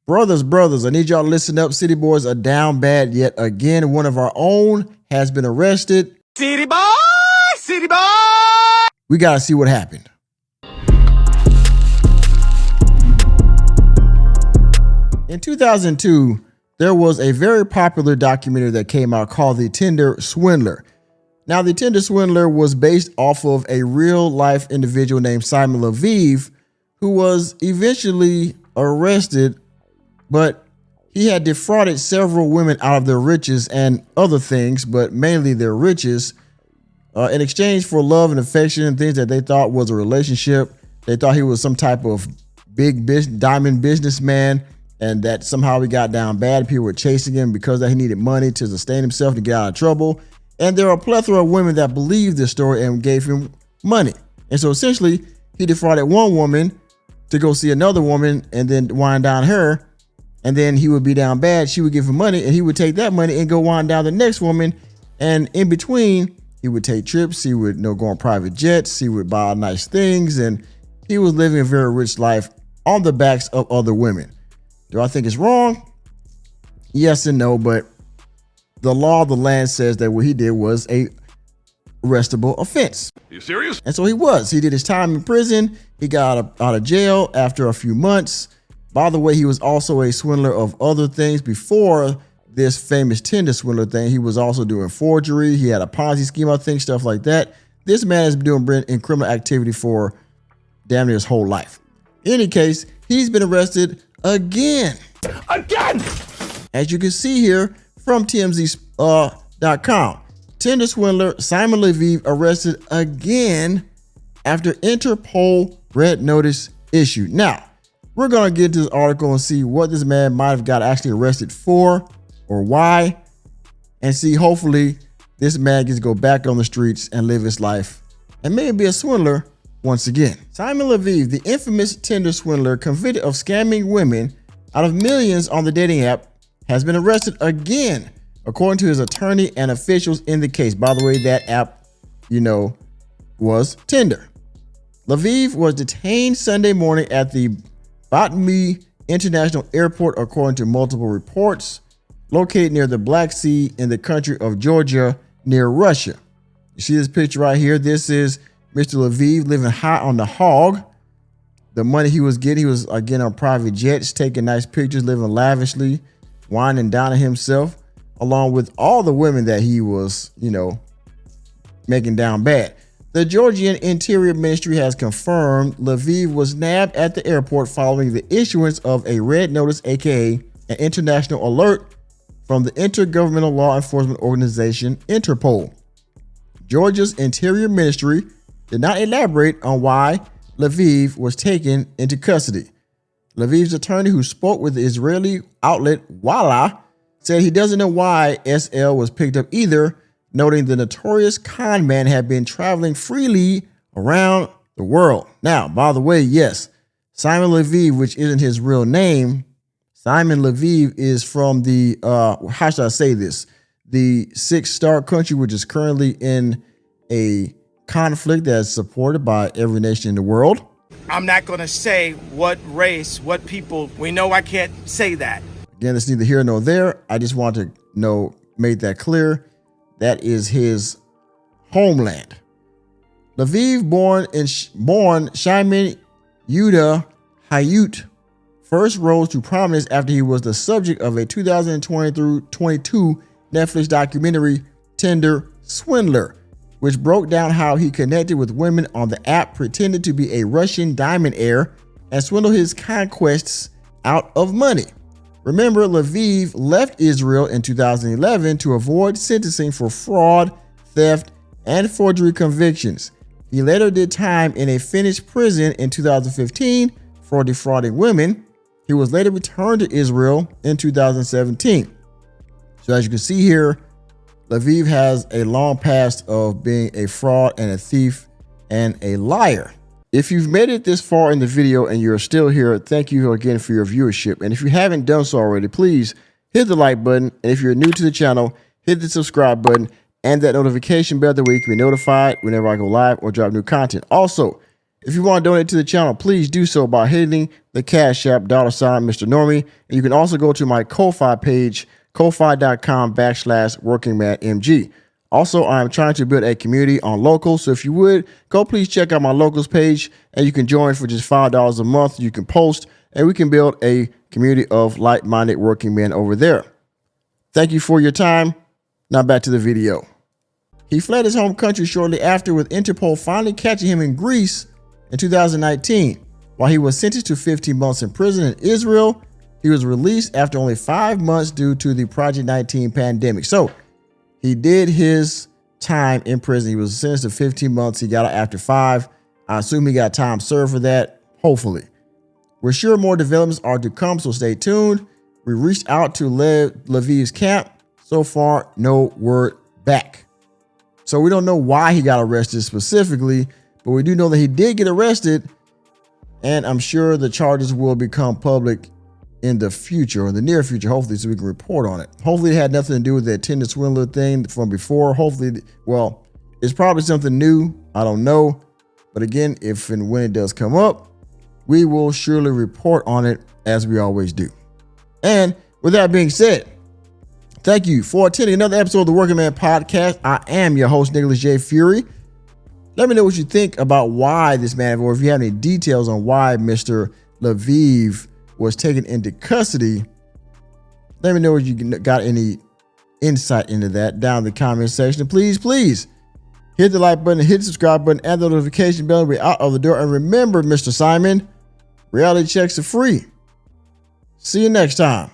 Brothers, I need y'all to listen up. City boys are down bad yet again. One of our own has been arrested. City boy! We got to see what happened. In 2002, there was a very popular documentary that came out called The Tinder Swindler. Now, The Tinder Swindler was based off of a real-life individual named Simon Leviev, who was eventually arrested, but he had defrauded several women out of their riches and other things, but mainly their riches, in exchange for love and affection and things that they thought was a relationship. They thought he was some type of big diamond businessman, and that somehow he got down bad. People were chasing him because that he needed money to sustain himself to get out of trouble. And there are a plethora of women that believed this story and gave him money. And so essentially, he defrauded one woman to go see another woman and then wind down her. And then he would be down bad. She would give him money and he would take that money and go wind down the next woman. And in between, he would take trips. He would go on private jets. He would buy nice things. And he was living a very rich life on the backs of other women. Do I think it's wrong? Yes and no, but the law of the land says that what he did was a arrestable offense. Are you serious? And so he was. He did his time in prison. He got out of jail after a few months. By the way, he was also a swindler of other things. Before this famous Tinder Swindler thing, he was also doing forgery. He had a Ponzi scheme, I think, stuff like that. This man has been doing in criminal activity for damn near his whole life. In any case, he's been arrested again. As you can see here from TMZ.com, Tinder Swindler Simon Leviev arrested again after Interpol red notice issued. Now, we're going to get to this article and see what this man might have got actually arrested for or why, and see hopefully this man gets to go back on the streets and live his life and maybe be a swindler once again. Simon Leviev, the infamous Tinder Swindler convicted of scamming women out of millions on the dating app, has been arrested again, according to his attorney and officials in the case. By the way, that app, was Tinder. Leviev was detained Sunday morning at the Batumi International Airport, according to multiple reports, located near the Black Sea in the country of Georgia, near Russia. You see this picture right here? This is Mr. Leviev living high on the hog. The money he was getting, he was again on private jets, taking nice pictures, living lavishly, wining and dining himself, along with all the women that he was, making down bad. The Georgian Interior Ministry has confirmed Leviev was nabbed at the airport following the issuance of a red notice, aka an international alert, from the Intergovernmental Law Enforcement Organization, Interpol. Georgia's Interior Ministry did not elaborate on why Leviev was taken into custody. Leviev's attorney, who spoke with the Israeli outlet Walla, said he doesn't know why SL was picked up either, noting the notorious con man had been traveling freely around the world. Now, by the way, yes, Simon Leviev, which isn't his real name, Simon Leviev is from the, how should I say this? The 6-star country, which is currently in a conflict that's supported by every nation in the world. I'm not going to say what race, what people. We know I can't say that. Again, it's neither here nor there. I just want to make that clear. That is his homeland. Leviev, born Shimon Yehuda Hayut, first rose to prominence after he was the subject of a 2020-22 Netflix documentary, Tinder Swindler, which broke down how he connected with women on the app, pretended to be a Russian diamond heir, and swindled his conquests out of money. Remember, Leviev left Israel in 2011 to avoid sentencing for fraud, theft, and forgery convictions. He later did time in a Finnish prison in 2015 for defrauding women. He was later returned to Israel in 2017. So as you can see here, Leviev has a long past of being a fraud and a thief and a liar. If you've made it this far in the video and you're still here, thank you again for your viewership. And if you haven't done so already, please hit the like button. And if you're new to the channel, hit the subscribe button and that notification bell, that way you can be notified whenever I go live or drop new content. Also, If you want to donate to the channel, please do so by hitting the Cash App $ Mr. Normie. And you can also go to my Ko-Fi page, ko-fi.com/workingmanmg. Also, I am trying to build a community on Locals. So if you would, go please check out my Locals page and you can join for just $5 a month. You can post and we can build a community of like-minded working men over there. Thank you for your time. Now back to the video. He fled his home country shortly after, with Interpol finally catching him in Greece in 2019. While he was sentenced to 15 months in prison in Israel, he was released after only 5 months due to the Project 19 pandemic. So he did his time in prison. He was sentenced to 15 months. He got out after 5. I assume he got time served for that, hopefully. We're sure more developments are to come, so stay tuned. We reached out to Leviv's camp. So far, no word back. So we don't know why he got arrested specifically, but we do know that he did get arrested, and I'm sure the charges will become public in the future, or the near future, hopefully, so we can report on it. Hopefully it had nothing to do with that Tinder Swindler thing from before. Hopefully, well, it's probably something new. I don't know. But again, if and when it does come up, we will surely report on it as we always do. And with that being said, thank you for attending another episode of the Working Man Podcast. I am your host, Nicholas J. Fury. Let me know what you think about why this man, or if you have any details on why Mr. Leviv was taken into custody. Let me know if you got any insight into that down in the comment section. Please hit the like button, hit the subscribe button, and the notification bell. We're out of the door. And remember, Mr. Simon, reality checks are free. See you next time.